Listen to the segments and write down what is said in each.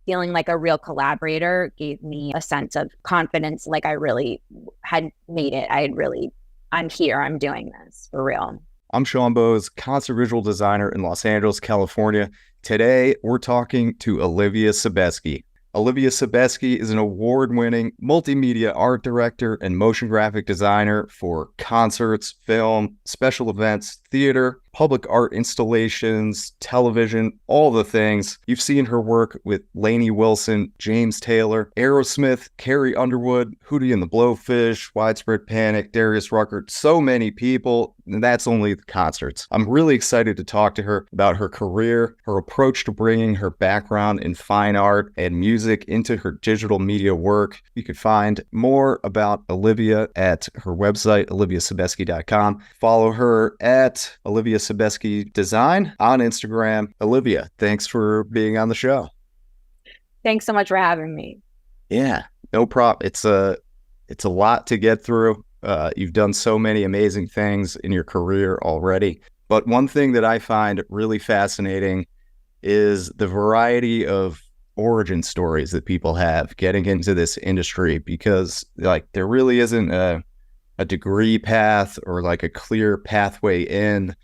feeling like a real collaborator gave me a sense of confidence. Like I really had made it. I'm here. I'm doing this for real. I'm Sean Bowes, concert visual designer in Los Angeles, California. Today, we're talking to Olivia Sebesky. Olivia Sebesky is an award-winning multimedia art director and motion graphic designer for concerts, film, special events, theater, public art installations, television, all the things. You've seen her work with Lainey Wilson, James Taylor, Aerosmith, Carrie Underwood, Hootie the Blowfish, Widespread Panic, Darius Rucker, so many people, and that's only the concerts. I'm really excited to talk to her about her career, her approach to bringing her background in fine art and music into her digital media work. You can find more about Olivia at her website, oliviasebesky.com. Follow her at Olivia Sebesky Design on Instagram. Olivia, thanks for being on the show. Thanks so much for having me. Yeah, no problem. It's a lot to get through. You've done so many amazing things in your career already. But one thing that I find really fascinating is the variety of origin stories that people have getting into this industry, because like there really isn't a degree path or like a clear pathway in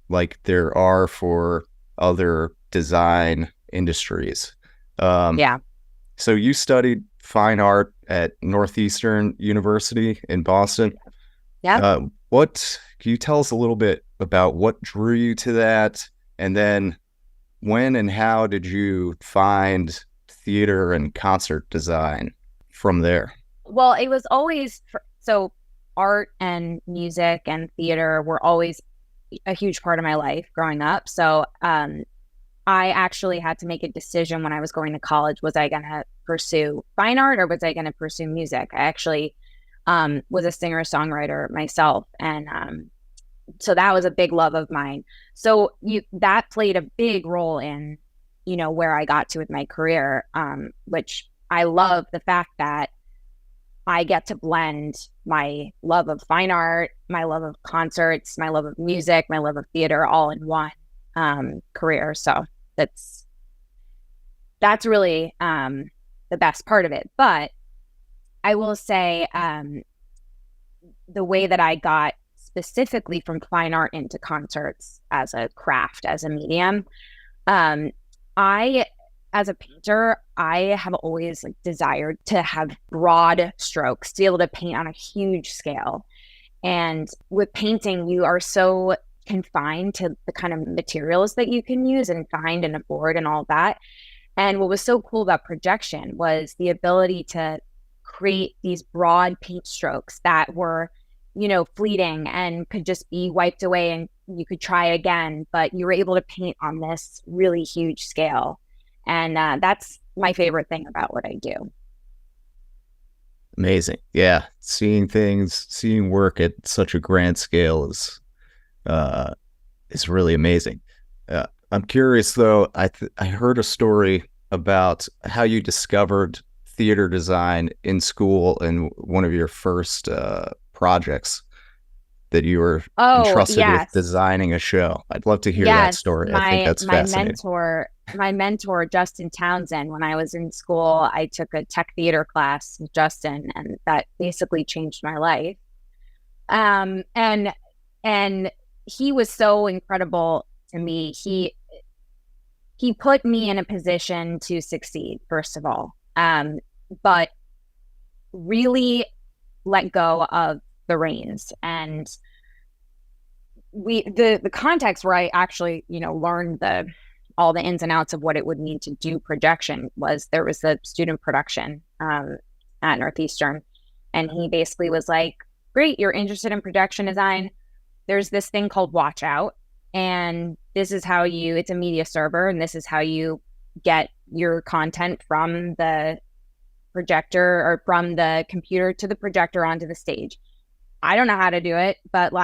like there are for other design industries. Yeah. So you studied fine art at Northeastern University in Boston. Yeah. What can you tell us a little bit about what drew you to that? And then when and how did you find theater and concert design from there? Well, it was always so art and music and theater were always a huge part of my life growing up. So I actually had to make a decision when I was going to college. Was I going to pursue fine art or was I going to pursue music? I actually was a singer-songwriter myself. And so that was a big love of mine. So that played a big role in, where I got to with my career, which I love the fact that I get to blend my love of fine art, my love of concerts, my love of music, my love of theater all in one career. So that's really the best part of it. But I will say the way that I got specifically from fine art into concerts as a craft, as a medium, as a painter, I have always desired to have broad strokes, to be able to paint on a huge scale. And with painting, you are so confined to the kind of materials that you can use and find and afford and all that. And what was so cool about projection was the ability to create these broad paint strokes that were, fleeting and could just be wiped away and you could try again, but you were able to paint on this really huge scale. And that's my favorite thing about what I do. Amazing. Yeah. Seeing work at such a grand scale is really amazing. I'm curious though, I heard a story about how you discovered theater design in school and one of your first projects that you were entrusted with designing a show. I'd love to hear that story. I think that's fascinating. My mentor, Justin Townsend, when I was in school, I took a tech theater class with Justin, and that basically changed my life. And he was so incredible to me. He put me in a position to succeed, first of all, but really let go of the reins. And the context where I actually, learned all the ins and outs of what it would mean to do projection was there was a student production at Northeastern. And he basically was like, great, you're interested in projection design. There's this thing called Watch Out. And this is how it's a media server. And this is how you get your content from the projector or from the computer to the projector onto the stage. I don't know how to do it, but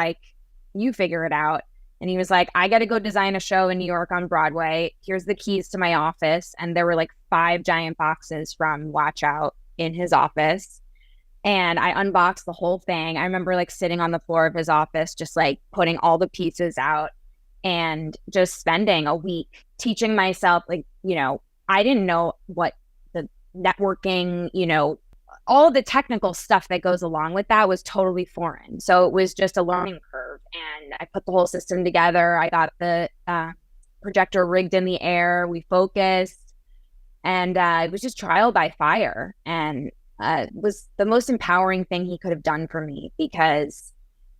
you figure it out. And he was like, I got to go design a show in New York on Broadway. Here's the keys to my office. And there were 5 giant boxes from Watch Out in his office. And I unboxed the whole thing. I remember sitting on the floor of his office, just putting all the pieces out and just spending a week teaching myself, I didn't know what networking, all the technical stuff that goes along with that was totally foreign. So it was just a learning curve. And I put the whole system together. I got the projector rigged in the air. We focused. And it was just trial by fire. And it was the most empowering thing he could have done for me, because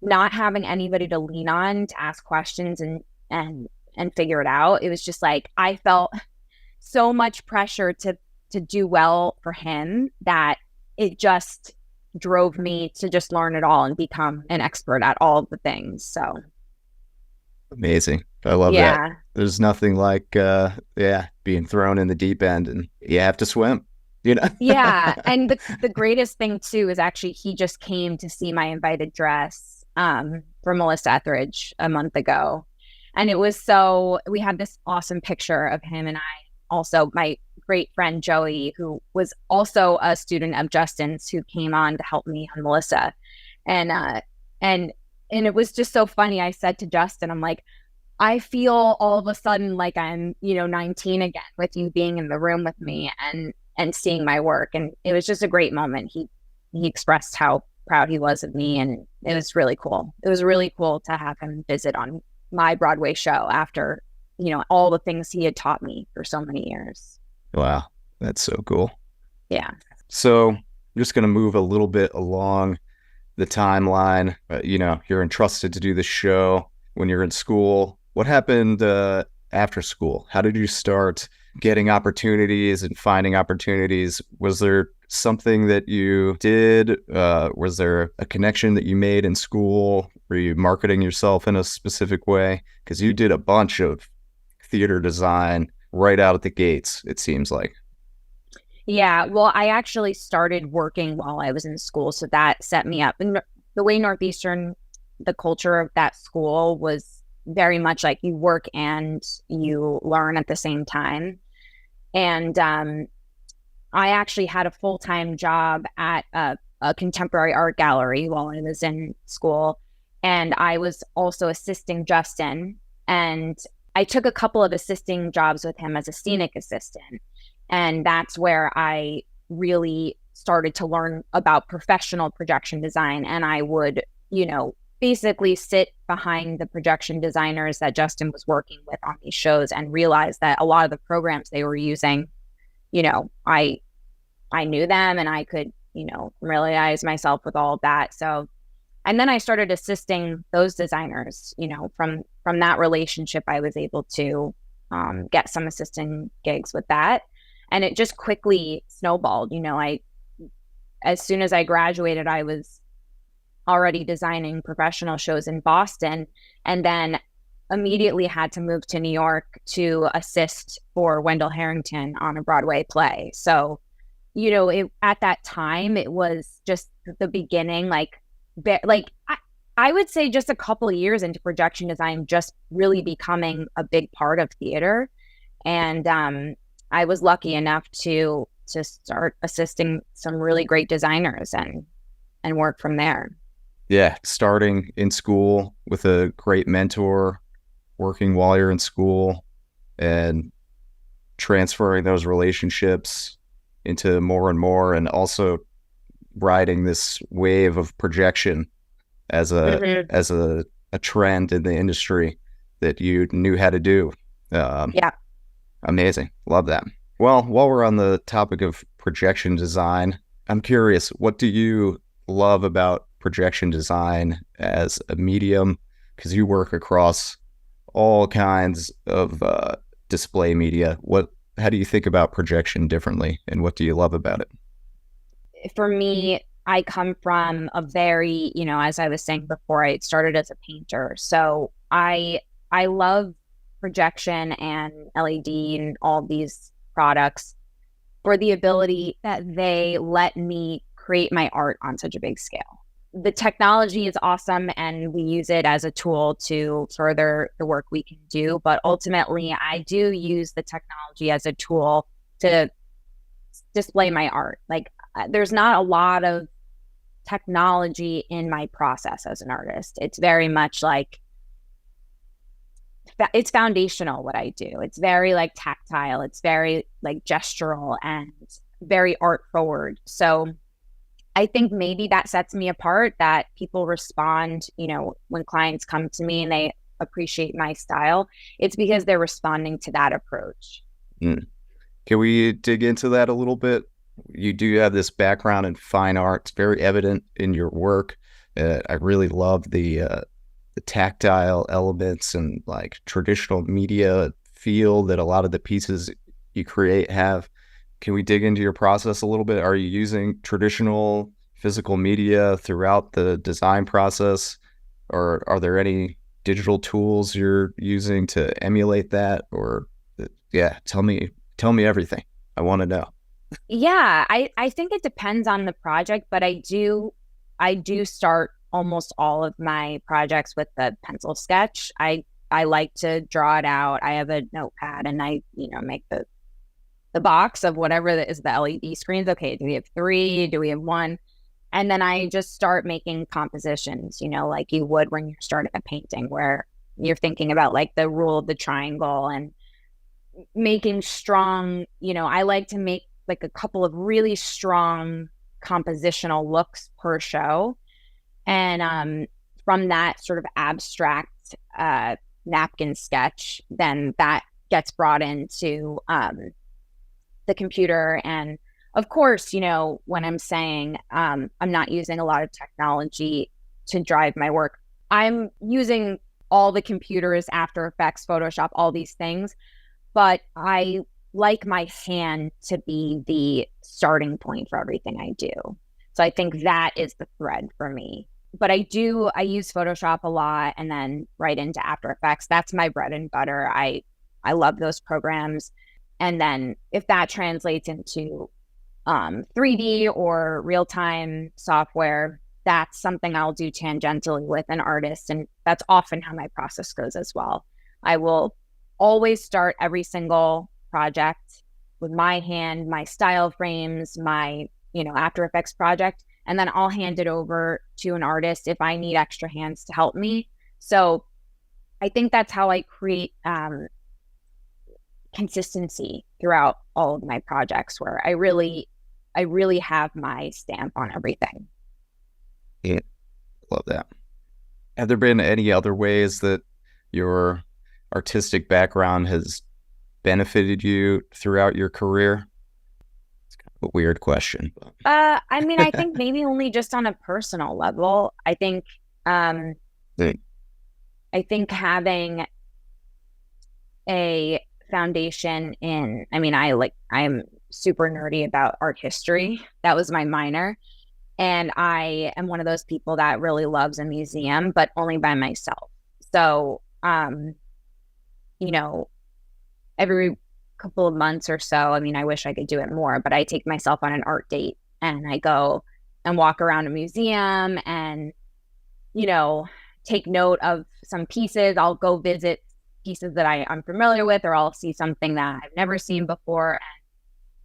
not having anybody to lean on to ask questions and figure it out, it was just like I felt so much pressure to do well for him that it just drove me to just learn it all and become an expert at all of the things. So amazing. I love that. There's nothing like being thrown in the deep end and you have to swim. Yeah. And the greatest thing too is actually he just came to see my invited dress for Melissa Etheridge a month ago. And it was we had this awesome picture of him and I. Also, my great friend Joey, who was also a student of Justin's, who came on to help me on Melissa. And it was just so funny. I said to Justin, I'm like, I feel all of a sudden like I'm, 19 again with you being in the room with me and seeing my work. And it was just a great moment. He expressed how proud he was of me, and it was really cool. It was really cool to have him visit on my Broadway show after, all the things he had taught me for so many years. Wow. That's so cool. Yeah. So I'm just going to move a little bit along the timeline. You're entrusted to do the show when you're in school. What happened after school? How did you start getting opportunities and finding opportunities? Was there something that you did? Was there a connection that you made in school? Were you marketing yourself in a specific way? Because you did a bunch of theater design right out at the gates, it seems like. Yeah, well, I actually started working while I was in school, so that set me up. And the way Northeastern, the culture of that school was very much like you work and you learn at the same time. And I actually had a full-time job at a contemporary art gallery while I was in school. And I was also assisting Justin. And I took a couple of assisting jobs with him as a scenic assistant. And that's where I really started to learn about professional projection design. And I would, basically sit behind the projection designers that Justin was working with on these shows and realize that a lot of the programs they were using, I knew them and I could, familiarize myself with all of that. So, and then I started assisting those designers, from that relationship, I was able to get some assistant gigs with that. And it just quickly snowballed. As soon as I graduated, I was already designing professional shows in Boston, and then immediately had to move to New York to assist for Wendell Harrington on a Broadway play. So, at that time, it was just the beginning, I would say just a couple of years into projection design, just really becoming a big part of theater. And I was lucky enough to start assisting some really great designers and work from there. Yeah, starting in school with a great mentor, working while you're in school, and transferring those relationships into more and more, and also riding this wave of projection as a trend in the industry that you knew how to do. Yeah. Amazing. Love that. Well, while we're on the topic of projection design, I'm curious, what do you love about projection design as a medium? Because you work across all kinds of display media. How do you think about projection differently, and what do you love about it? For me, I come from a very, as I was saying before, I started as a painter. So I love projection and LED and all these products for the ability that they let me create my art on such a big scale. The technology is awesome and we use it as a tool to further the work we can do. But ultimately, I do use the technology as a tool to display my art. There's not a lot of technology in my process as an artist. It's very much it's foundational what I do. It's very tactile. It's very gestural. And very art forward. So I think maybe that sets me apart, that people respond, when clients come to me and they appreciate my style, it's because they're responding to that approach. Mm. Can we dig into that a little bit? You do have this background in fine art. It's very evident in your work. I really love the tactile elements and like traditional media feel that a lot of the pieces you create have. Can we dig into your process a little bit? Are you using traditional physical media throughout the design process, or are there any digital tools you're using to emulate that? Or tell me everything. I want to know. Yeah, I think it depends on the project, but I do start almost all of my projects with the pencil sketch. I like to draw it out. I have a notepad and I, make the box of whatever is the LED screens. Okay, do we have 3? Do we have 1? And then I just start making compositions, like you would when you're starting a painting, where you're thinking about like the rule of the triangle and making strong, I like to make like a couple of really strong compositional looks per show. And from that sort of abstract napkin sketch, then that gets brought into the computer. And of course, when I'm saying I'm not using a lot of technology to drive my work, I'm using all the computers, After Effects, Photoshop, all these things. But I like my hand to be the starting point for everything I do. So I think that is the thread for me. But I use Photoshop a lot and then right into After Effects. That's my bread and butter. I love those programs. And then if that translates into 3D or real-time software, that's something I'll do tangentially with an artist. And that's often how my process goes as well. I will always start every single project with my hand, my style frames, my, After Effects project, and then I'll hand it over to an artist if I need extra hands to help me. So I think that's how I create consistency throughout all of my projects, where I really have my stamp on everything. Yeah, love that. Have there been any other ways that your artistic background has benefited you throughout your career? It's kind of a weird question. I think maybe only just on a personal level. I think having a foundation in, I'm super nerdy about art history. That was my minor. And I am one of those people that really loves a museum, but only by myself. So, every couple of months or so, I wish I could do it more, but I take myself on an art date and I go and walk around a museum and, take note of some pieces. I'll go visit pieces that I'm familiar with, or I'll see something that I've never seen before. And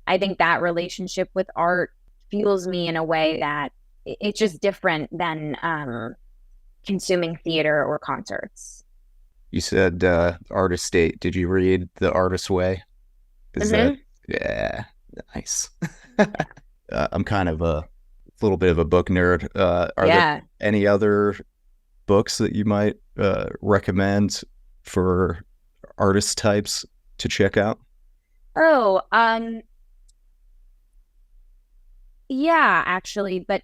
I think that relationship with art fuels me in a way that it's just different than consuming theater or concerts. You said Artist Date. Did you read The Artist's Way? Yeah, nice. I'm kind of a little bit of a book nerd. Are there any other books that you might recommend for artist types to check out? Yeah, actually, but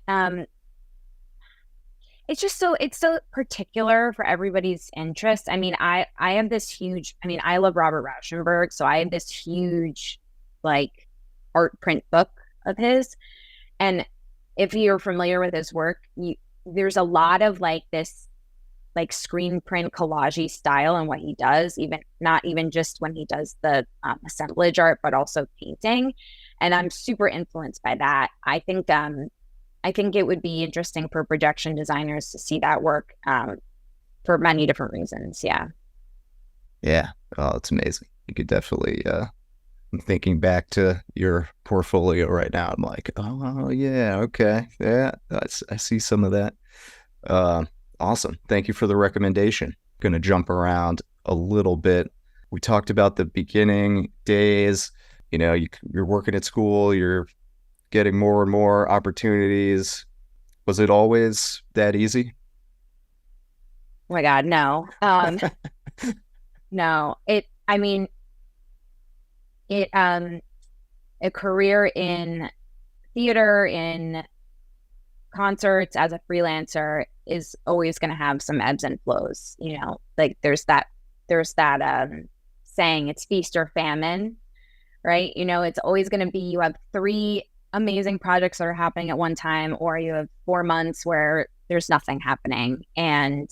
it's so particular for everybody's interest. I have this huge, I love Robert Rauschenberg, so I have this huge like art print book of his. And if you're familiar with his work, there's a lot of like this like screen print collage style in what he does, not even just when he does the assemblage art, but also painting. And I'm super influenced by that. I think it would be interesting for projection designers to see that work for many different reasons. Yeah. Yeah. Oh, it's amazing. You could definitely, I'm thinking back to your portfolio right now. I'm like, oh yeah. Okay. Yeah. I see some of that. Awesome. Thank you for the recommendation. Going to jump around a little bit. We talked about the beginning days. you're working at school, you're getting more and more opportunities. Was it always that easy? Oh my God, no. No. I mean, a career in theater, in concerts as a freelancer is always going to have some ebbs and flows. Like there's that saying, it's feast or famine, right? It's always going to be, you have 3 amazing projects that are happening at one time, or you have 4 months where there's nothing happening. And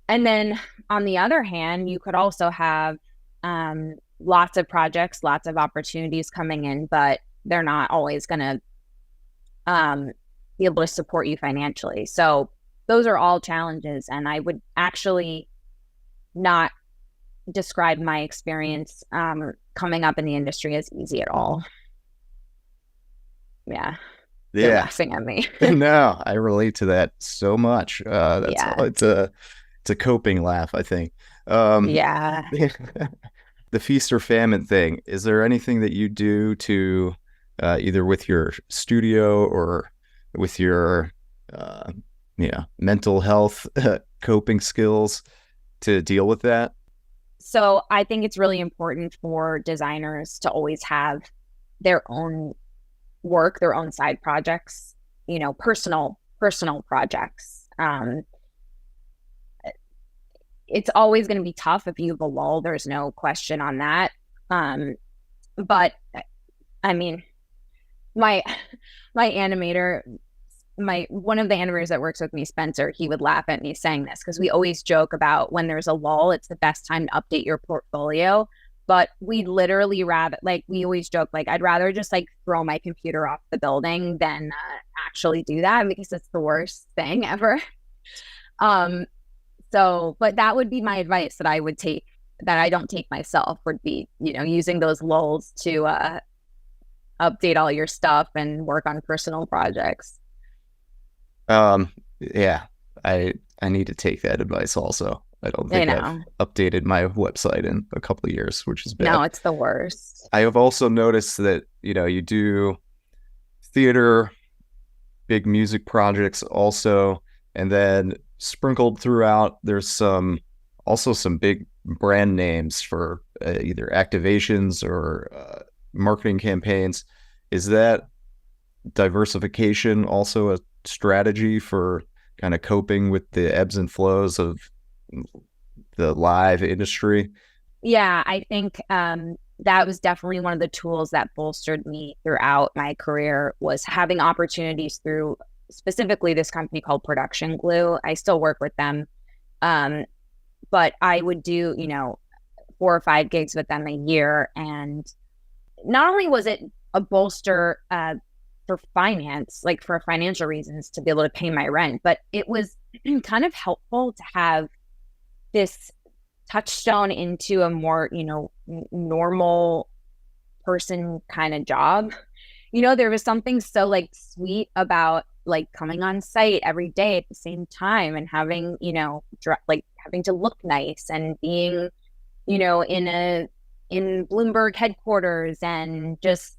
then on the other hand, you could also have lots of projects, lots of opportunities coming in, but they're not always going to be able to support you financially. So those are all challenges. And I would actually not describe my experience coming up in the industry as easy at all. Yeah. You're laughing at me. No, I relate to that so much. It's a coping laugh, I think. Yeah. The feast or famine thing. Is there anything that you do to either with your studio or with your mental health coping skills to deal with that? So I think it's really important for designers to always have their own work, their own side projects, personal projects. It's always going to be tough if you have a lull. There's no question on that. But I mean, my animator, one of the animators that works with me, Spencer, he would laugh at me saying this, because we always joke about when there's a lull, it's the best time to update your portfolio. But we literally we always joke, I'd rather just throw my computer off the building than actually do that, because it's the worst thing ever. But that would be my advice that I would take, that I don't take myself, would be, using those lulls to update all your stuff and work on personal projects. Yeah, I need to take that advice also. I don't think I've updated my website in a couple of years, which is bad. No, it's the worst. I have also noticed that, you do theater, big music projects also, and then sprinkled throughout, there's also some big brand names for either activations or marketing campaigns. Is that diversification also a strategy for kind of coping with the ebbs and flows of the live industry? Yeah, I think that was definitely one of the tools that bolstered me throughout my career, was having opportunities through specifically this company called Production Glue. I still work with them. But I would do, 4 or 5 gigs with them a year. And not only was it a bolster for finance, for financial reasons, to be able to pay my rent, but it was kind of helpful to have this touchstone into a more, normal person kind of job. There was something so sweet about coming on site every day at the same time and having, having to look nice and being, in Bloomberg headquarters, and just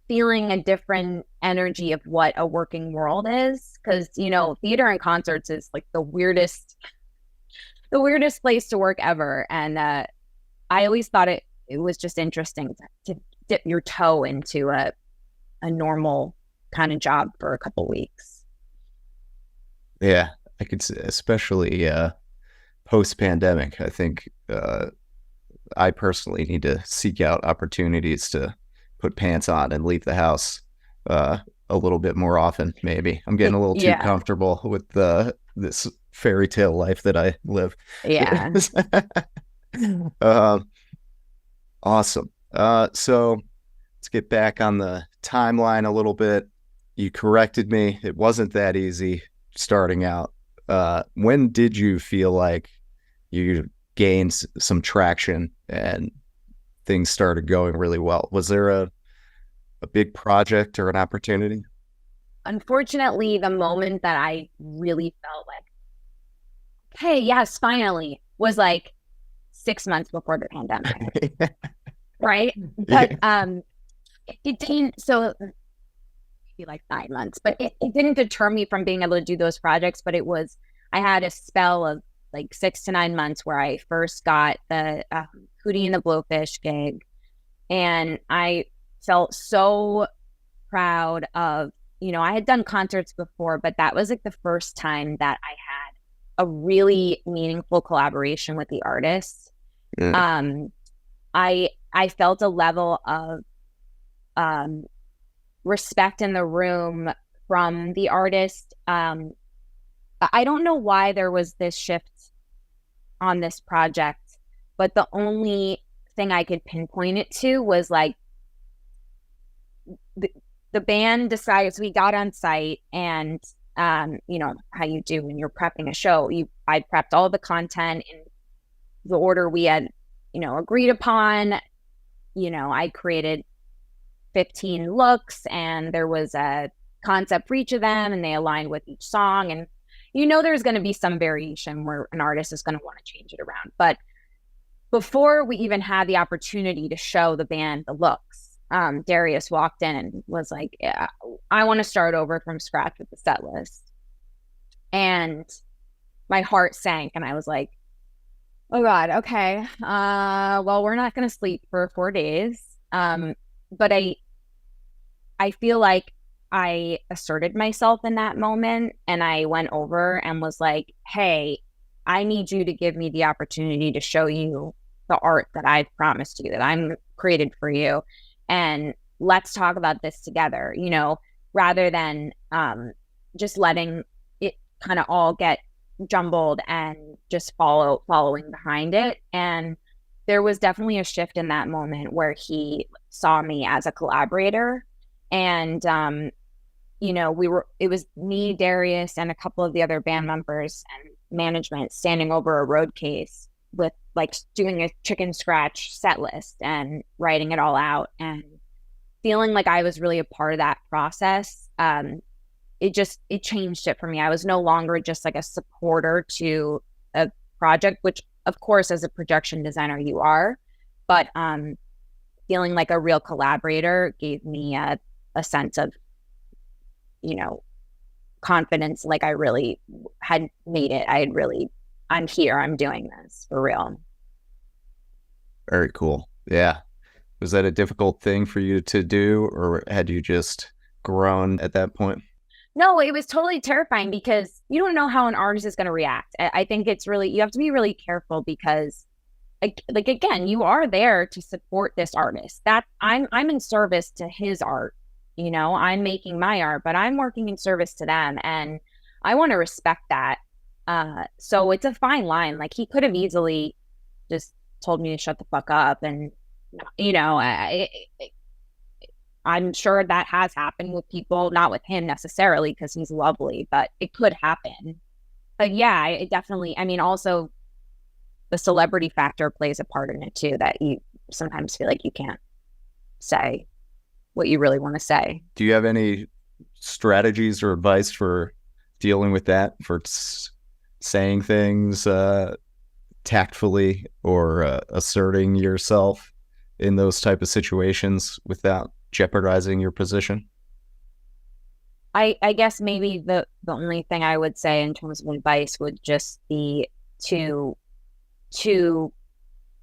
feeling a different energy of what a working world is. Because, theater and concerts is the weirdest place to work ever. And I always thought it was just interesting to dip your toe into a normal kind of job for a couple weeks. Yeah, I could say, especially post-pandemic. I think I personally need to seek out opportunities to put pants on and leave the house a little bit more often. Maybe I'm getting a little too comfortable with this fairy tale life that I live. Yeah. Awesome. So let's get back on the timeline a little bit. You corrected me. It wasn't that easy starting out. When did you feel like you gained some traction and things started going really well? Was there a big project or an opportunity? Unfortunately, the moment that I really felt hey, yes, finally, was 6 months before the pandemic. right? But it didn't, so maybe like 9 months, but it didn't deter me from being able to do those projects. But I had a spell of like 6 to 9 months where I first got the Hootie the Blowfish gig, and I felt so proud of, I had done concerts before, but that was like the first time that I had a really meaningful collaboration with the artist. Yeah. I felt a level of respect in the room from the artist. I don't know why there was this shift on this project, but the only thing I could pinpoint it to was like the band decided, so we got on site, and how you do when you're prepping a show, I prepped all the content in the order we had agreed upon. I created 15 looks, and there was a concept for each of them, and they aligned with each song. And there's going to be some variation where an artist is going to want to change it around. But before we even had the opportunity to show the band the looks, Darius walked in and was like, yeah, I want to start over from scratch with the set list. And my heart sank, and I was like, oh God, okay. Well, we're not going to sleep for 4 days. But I feel like I asserted myself in that moment, and I went over and was like, hey, I need you to give me the opportunity to show you the art that I've promised you, that I'm created for you. And let's talk about this together, rather than just letting it kind of all get jumbled and just following behind it. And there was definitely a shift in that moment where he saw me as a collaborator. And it was me, Darius, and a couple of the other band members and management standing over a road case with like doing a chicken scratch set list and writing it all out, and feeling like I was really a part of that process. It changed it for me. I was no longer just like a supporter to a project, which of course as a production designer you are, but feeling like a real collaborator gave me a sense of confidence, like I really had made it. I'm here, I'm doing this for real. Very cool. Yeah. Was that a difficult thing for you to do, or had you just grown at that point? No, it was totally terrifying because you don't know how an artist is going to react. I think you have to be really careful because like again, you are there to support this artist. That I'm in service to his art. I'm making my art, but I'm working in service to them, and I want to respect that. So it's a fine line. Like he could have easily just told me to shut the fuck up, and I'm sure that has happened with people, not with him necessarily because he's lovely, but it could happen. But yeah, it definitely, also the celebrity factor plays a part in it too, that you sometimes feel like you can't say what you really want to say. Do you have any strategies or advice for dealing with that, for saying things tactfully or asserting yourself in those type of situations without jeopardizing your position? I guess maybe the only thing I would say in terms of advice would just be to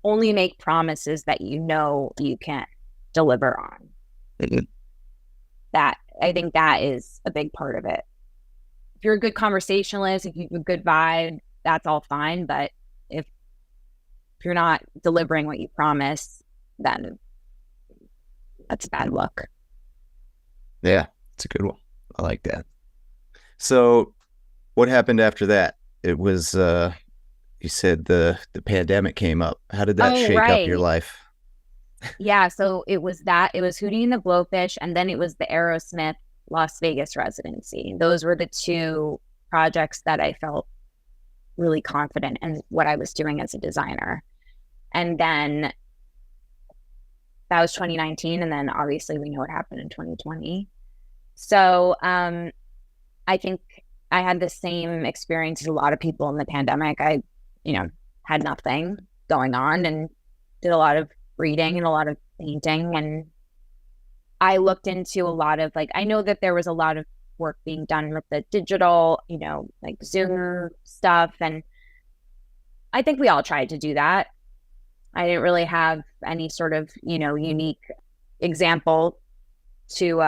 only make promises that you can deliver on. Mm-hmm. That I think that is a big part of it. If you're a good conversationalist, if you have a good vibe, that's all fine. But if you're not delivering what you promise, then that's bad luck. Yeah, it's a good one. I like that. So what happened after that? It was, you said the pandemic came up. How did that shake up your life? Yeah, so it was Hootie the Blowfish, and then it was the Aerosmith Las Vegas residency. Those were the two projects that I felt really confident in what I was doing as a designer. And then that was 2019, and then obviously we know what happened in 2020. So I think I had the same experience as a lot of people in the pandemic. I, had nothing going on and did a lot of reading and a lot of painting. And I looked into a lot of I know that there was a lot of work being done with the digital, like Zoom stuff. And I think we all tried to do that. I didn't really have any sort of, unique example to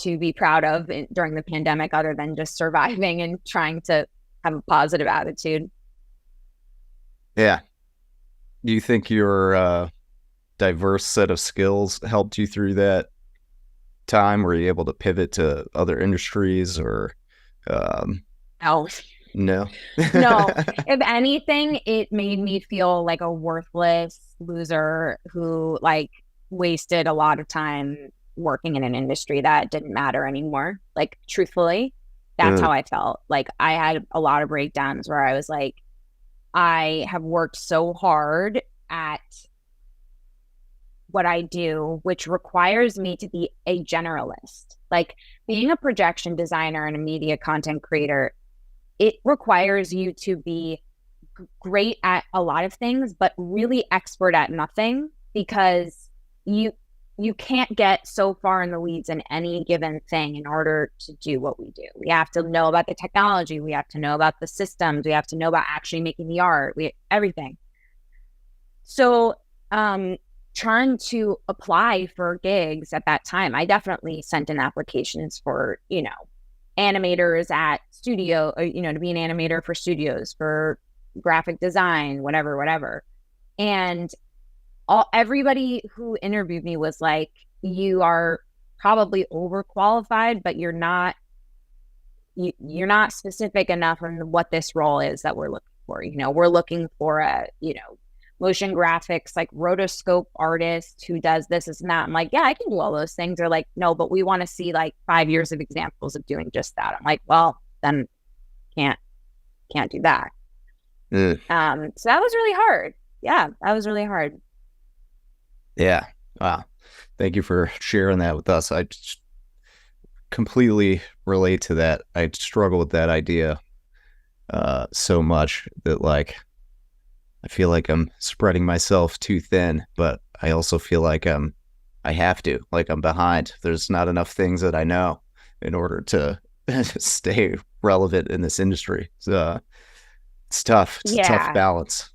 be proud of during the pandemic, other than just surviving and trying to have a positive attitude. Yeah. Do you think your diverse set of skills helped you through that time? Were you able to pivot to other industries or? No. No. No. If anything, it made me feel like a worthless loser who wasted a lot of time working in an industry that didn't matter anymore. Truthfully, that's how I felt. I had a lot of breakdowns where I was like, I have worked so hard at what I do, which requires me to be a generalist. Being a projection designer and a media content creator, it requires you to be great at a lot of things, but really expert at nothing, because you can't get so far in the weeds in any given thing in order to do what we do. We have to know about the technology. We have to know about the systems. We have to know about actually making the art. Everything. So, trying to apply for gigs at that time, I definitely sent in applications for, animators at studio, or, to be an animator for studios, for graphic design, whatever. And everybody who interviewed me was like, you are probably overqualified, but you're not specific enough on what this role is that we're looking for. We're looking for a, motion graphics, rotoscope artist who does this and that. I'm like, yeah, I can do all those things. They're like, no, but we want to see 5 years of examples of doing just that. I'm like, well, then can't do that. So that was really hard. Yeah, that was really hard. Yeah. Wow. Thank you for sharing that with us. I just completely relate to that. I struggle with that idea so much that I feel like I'm spreading myself too thin, but I also feel like I have to, I'm behind. There's not enough things that I know in order to stay relevant in this industry. So it's tough. It's a tough balance.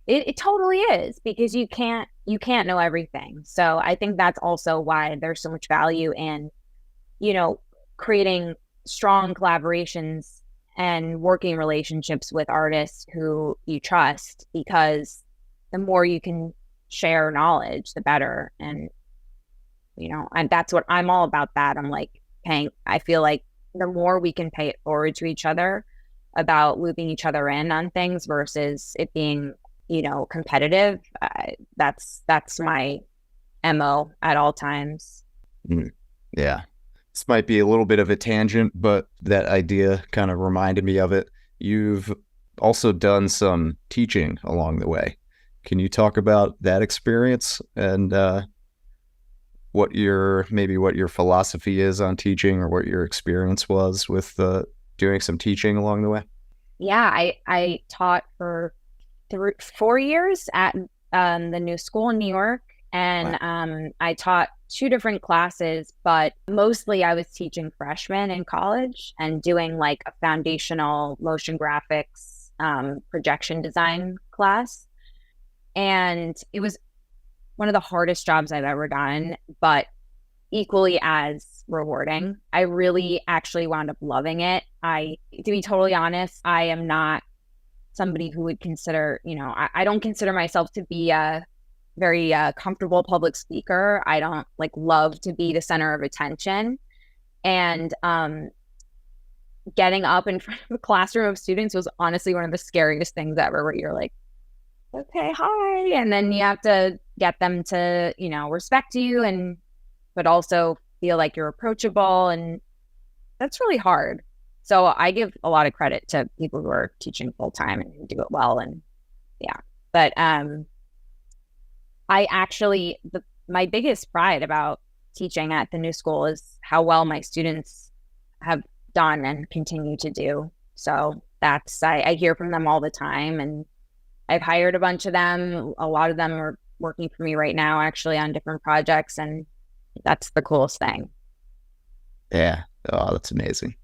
It totally is, because you can't know everything. So I think that's also why there's so much value in, creating strong collaborations and working relationships with artists who you trust, because the more you can share knowledge, the better. And, and that's what I'm all about, that. I'm I feel like the more we can pay it forward to each other about looping each other in on things versus it being, competitive, that's my MO at all times. Yeah. This might be a little bit of a tangent, but that idea kind of reminded me of it. You've also done some teaching along the way. Can you talk about that experience and what your philosophy is on teaching, or what your experience was with doing some teaching along the way? Yeah, I taught for 4 years at the New School in New York. And wow. I taught 2 different classes, but mostly I was teaching freshmen in college and doing a foundational motion graphics projection design class. And it was one of the hardest jobs I've ever done, but equally as rewarding. I really actually wound up loving it. To be totally honest, I am not somebody who would consider, I don't consider myself to be a very comfortable public speaker. I don't love to be the center of attention. And getting up in front of a classroom of students was honestly one of the scariest things ever, where you're like, okay, hi. And then you have to get them to, respect you, but also feel like you're approachable. And that's really hard. So I give a lot of credit to people who are teaching full time and who do it well. And yeah, but I actually, my biggest pride about teaching at the New School is how well my students have done and continue to do. So I hear from them all the time, and I've hired a bunch of them. A lot of them are working for me right now, actually, on different projects, and that's the coolest thing. Yeah. Oh, that's amazing.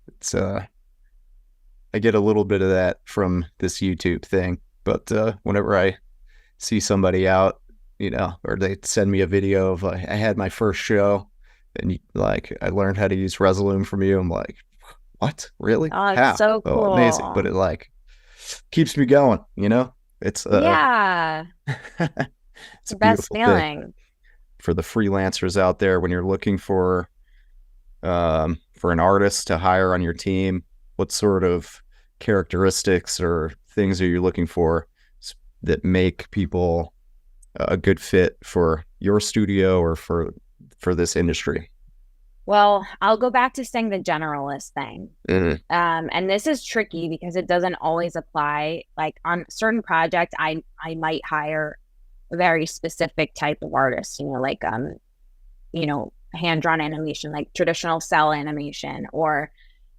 It's I get a little bit of that from this YouTube thing, but whenever I see somebody out, or they send me a video of I had my first show and like I learned how to use Resolume from you, I'm like, what? Really? Oh, it's How? so cool. Oh, amazing. But it like keeps me going, It's yeah. it's The a best beautiful feeling. thing for the freelancers out there when you're looking for an artist to hire on your team. What sort of characteristics or things are you looking for that make people a good fit for your studio or for this industry? Well, I'll go back to saying the generalist thing. And this is tricky because it doesn't always apply. Like on certain projects, I might hire a very specific type of artist, like hand-drawn animation, like traditional cell animation, or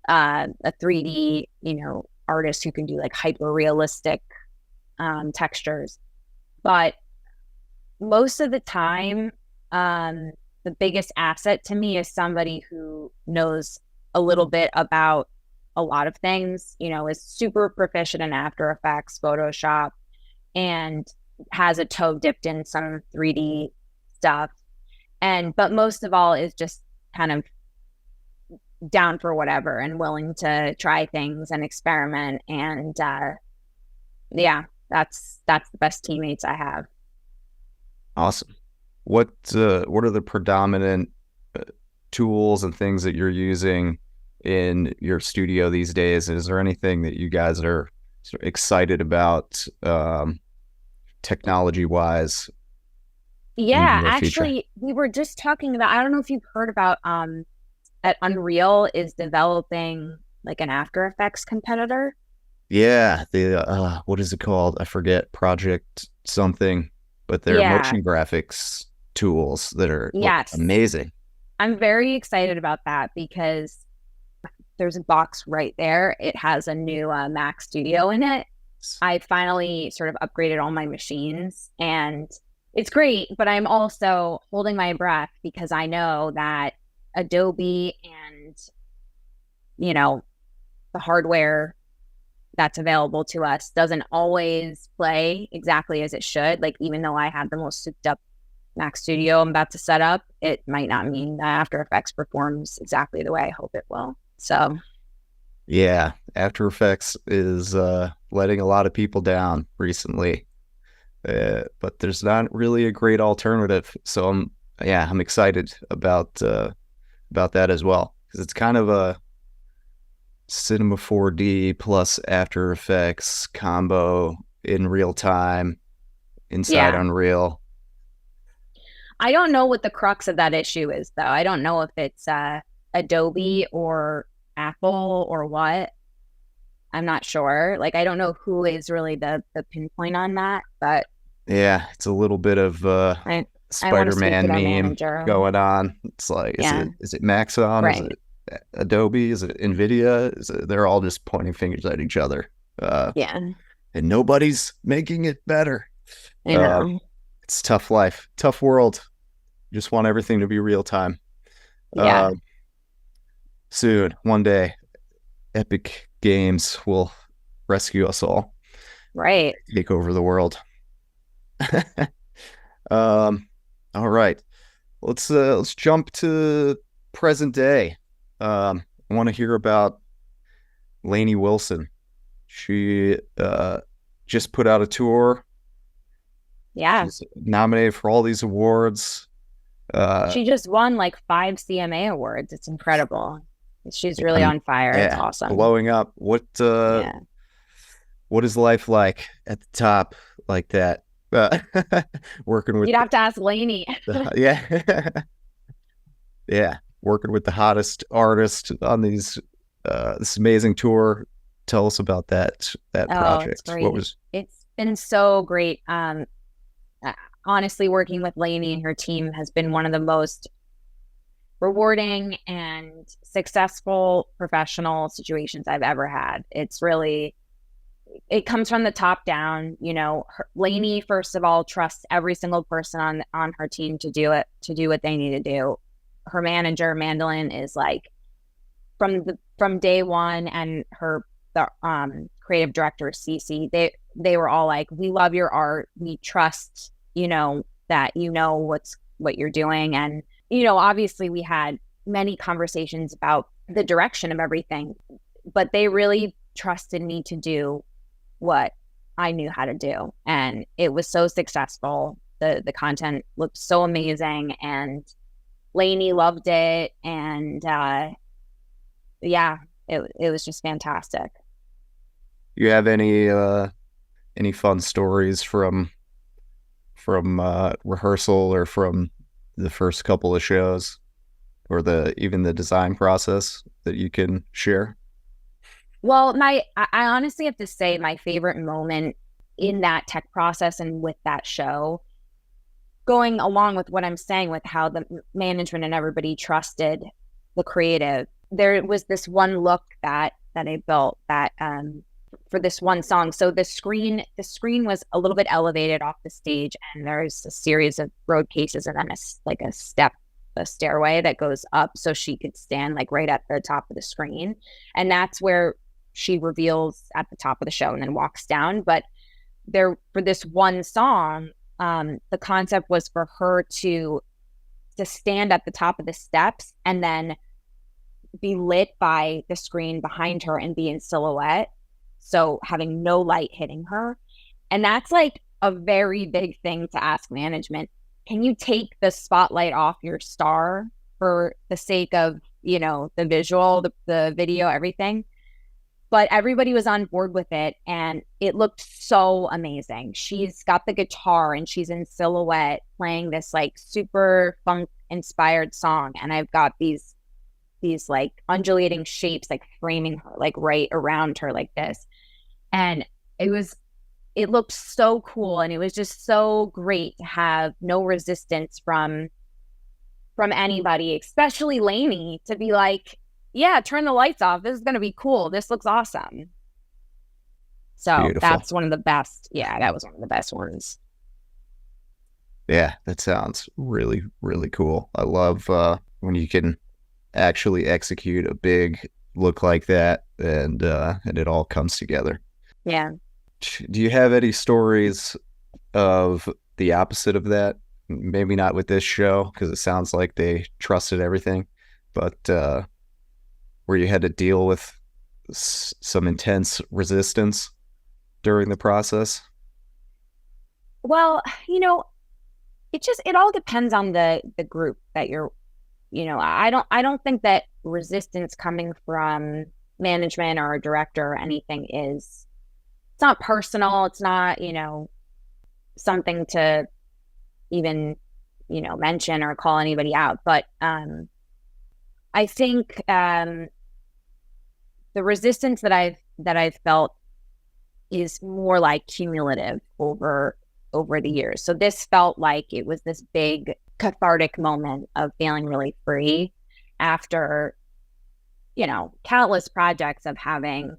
a 3D, artist who can do like hyper-realistic textures. But most of the time, the biggest asset to me is somebody who knows a little bit about a lot of things, is super proficient in After Effects, Photoshop, and has a toe dipped in some 3D stuff. But most of all is just kind of down for whatever and willing to try things and experiment. And yeah, that's the best teammates I have. Awesome. What are the predominant tools and things that you're using in your studio these days? Is there anything that you guys are sort of excited about technology wise? Yeah, actually, we were just talking about, I don't know if you've heard about that Unreal is developing like an After Effects competitor. Yeah, the what is it called? I forget, Project something, but they're motion graphics tools that are amazing. I'm very excited about that because there's a box right there. It has a new Mac Studio in it. I finally sort of upgraded all my machines and it's great, but I'm also holding my breath because I know that Adobe and, the hardware that's available to us doesn't always play exactly as it should. Like, even though I have the most souped up Mac Studio I'm about to set up, it might not mean that After Effects performs exactly the way I hope it will. So, yeah, After Effects is letting a lot of people down recently. But there's not really a great alternative. So I'm excited about that as well, because it's kind of a Cinema 4D plus After Effects combo in real time inside Unreal. I don't know what the crux of that issue is, though. I don't know if it's Adobe or Apple or what. I'm not sure. Like, I don't know who is really the pinpoint on that, but yeah, it's a little bit of Spider-Man meme going on. It's like, is it Maxon? Right. Is it Adobe? Is it NVIDIA? They're all just pointing fingers at each other. And nobody's making it better. I know. It's tough life, tough world. You just want everything to be real time. Yeah. Soon, one day, Epic Games will rescue us all. Right. Take over the world. All right. Let's jump to present day. I want to hear about Lainey Wilson. She just put out a tour. Yeah. She's nominated for all these awards. She just won like 5 CMA awards. It's incredible. She's really on fire. It's awesome. Blowing up. What is life like at the top like that? Working with, you'd have to ask Lainey. Yeah, working with the hottest artist on these this amazing tour. Tell us about that project. It's been so great. Honestly, working with Lainey and her team has been one of the most rewarding and successful professional situations I've ever had. It's really it comes from the top down. Lainey, first of all, trusts every single person on her team to do what they need to do. Her manager, Mandolin, is like from day one, and the creative director, Cece, they were all like, we love your art. We trust, that what you're doing. And, obviously we had many conversations about the direction of everything, but they really trusted me to do what I knew how to do. And it was so successful. The content looked so amazing, and Lainey loved it. And it was just fantastic. You have any fun stories from rehearsal or from the first couple of shows, or even the design process that you can share? Well, I honestly have to say my favorite moment in that tech process and with that show, going along with what I'm saying with how the management and everybody trusted the creative, there was this one look that I built that for this one song. So the screen was a little bit elevated off the stage, and there's a series of road cases and then a stairway that goes up so she could stand like right at the top of the screen. And that's where she reveals at the top of the show and then walks down. But for this one song, the concept was for her to stand at the top of the steps and then be lit by the screen behind her and be in silhouette, so having no light hitting her. And that's like a very big thing to ask management. Can you take the spotlight off your star for the sake of, the visual, the video, everything? But everybody was on board with it, and it looked so amazing. She's got the guitar and she's in silhouette playing this like super funk inspired song, and I've got these like undulating shapes like framing her like right around her like this. And it looked so cool, and it was just so great to have no resistance from anybody, especially Lainey, to be like, yeah, turn the lights off. This is going to be cool. This looks awesome. So Beautiful. That's one of the best. Yeah, that was one of the best ones. Yeah, that sounds really, really cool. I love when you can actually execute a big look like that, and it all comes together. Yeah. Do you have any stories of the opposite of that? Maybe not with this show, because it sounds like they trusted everything, but where you had to deal with some intense resistance during the process? Well, it all depends on the group that you're, I don't think that resistance coming from management or a director or anything it's not personal. It's not, something to even, mention or call anybody out. But I think the resistance that I've felt is more like cumulative over the years. So this felt like it was this big cathartic moment of feeling really free after, countless projects of having,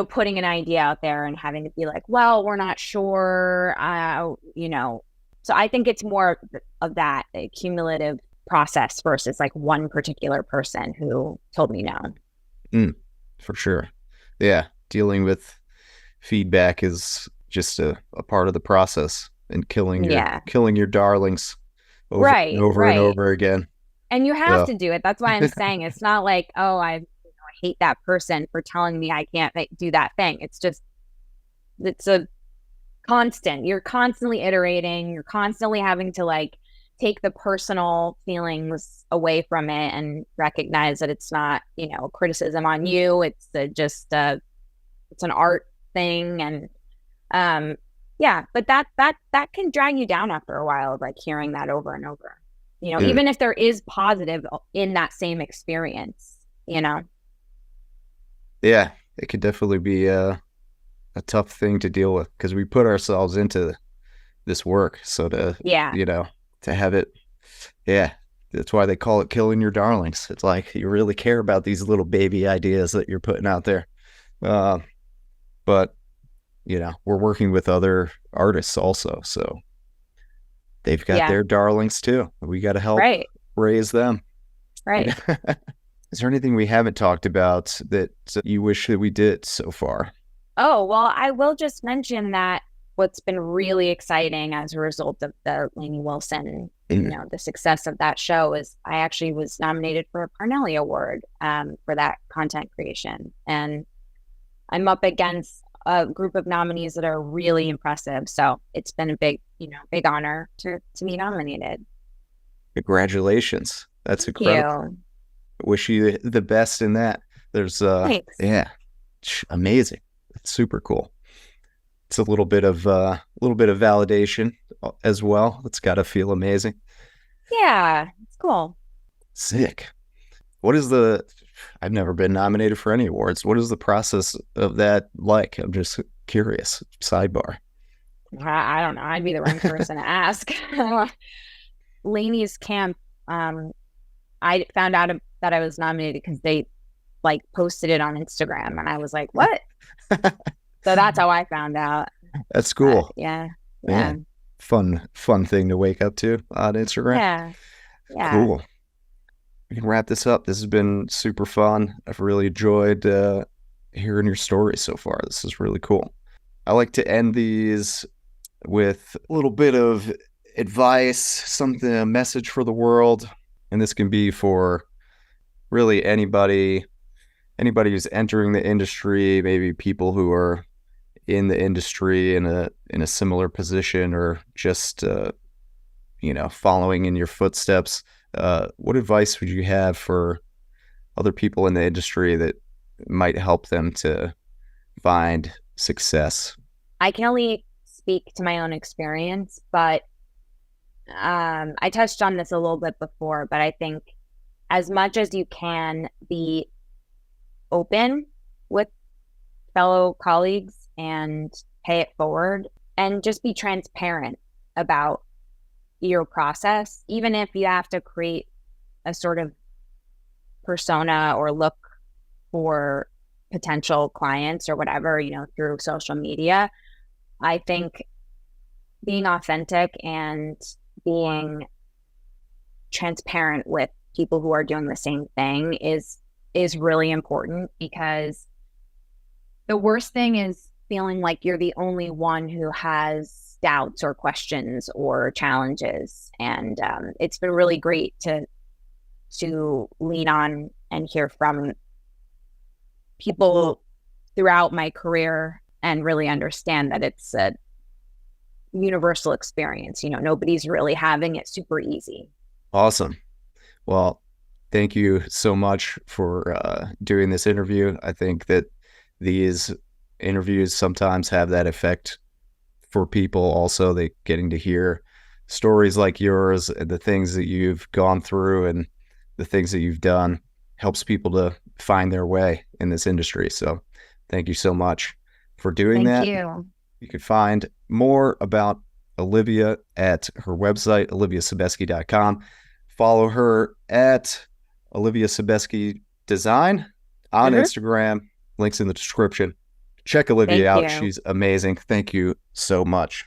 putting an idea out there and having to be like, well, we're not sure, So I think it's more of that, a cumulative process versus like one particular person who told me no. For sure. Yeah. Dealing with feedback is just a part of the process, and killing your darlings over and over again. And you have to do it. That's why I'm saying it's not like, oh, I hate that person for telling me I can't do that thing. It's a constant. You're constantly iterating. You're constantly having to like take the personal feelings away from it and recognize that it's not, criticism on you. It's it's an art thing. And but that can drag you down after a while of like hearing that over and over, even if there is positive in that same experience, Yeah, it could definitely be a tough thing to deal with, because we put ourselves into this work. So to have it, that's why they call it killing your darlings. It's like you really care about these little baby ideas that you're putting out there. But we're working with other artists also. So they've got Yeah. their darlings too. We got to help Right. raise them. Right. Is there anything we haven't talked about that you wish that we did so far? Oh, well, I will just mention that what's been really exciting as a result of the Lainey Wilson, the success of that show is I actually was nominated for a Parnelli Award for that content creation. And I'm up against a group of nominees that are really impressive. So it's been a big honor to be nominated. Congratulations. That's Thank incredible. you. Wish you the best in that. There's Thanks. Yeah, amazing. It's super cool. It's a little bit of validation as well. It's got to feel amazing. Yeah, it's cool. Sick. I've never been nominated for any awards. What is the process of that like? I'm just curious. Sidebar. I don't know. I'd be the wrong person to ask. Lainey's camp, I found out that I was nominated because they posted it on Instagram, and I was like, what? So that's how I found out. That's cool. Yeah. Fun thing to wake up to on Instagram. Yeah. Cool. We can wrap this up. This has been super fun. I've really enjoyed hearing your story so far. This is really cool. I like to end these with a little bit of advice, a message for the world. And this can be for really anybody who's entering the industry, maybe people who are in the industry in a similar position, or just following in your footsteps. What advice would you have for other people in the industry that might help them to find success? I can only speak to my own experience, but I touched on this a little bit before, but I think as much as you can, be open with fellow colleagues and pay it forward, and just be transparent about your process, even if you have to create a sort of persona or look for potential clients or whatever, through social media. I think being authentic and being transparent with people who are doing the same thing is really important, because the worst thing is feeling like you're the only one who has doubts or questions or challenges. And it's been really great to lean on and hear from people throughout my career and really understand that it's a universal experience. Nobody's really having it super easy. Awesome. Well, thank you so much for doing this interview. I think that these interviews sometimes have that effect for people also. They getting to hear stories like yours and the things that you've gone through and the things that you've done helps people to find their way in this industry. So thank you so much for doing that. Thank you. You can find more about Olivia at her website, oliviasebesky.com. Follow her at Olivia Sebesky Design on Instagram. Links in the description. Check Olivia out. She's amazing. Thank you so much.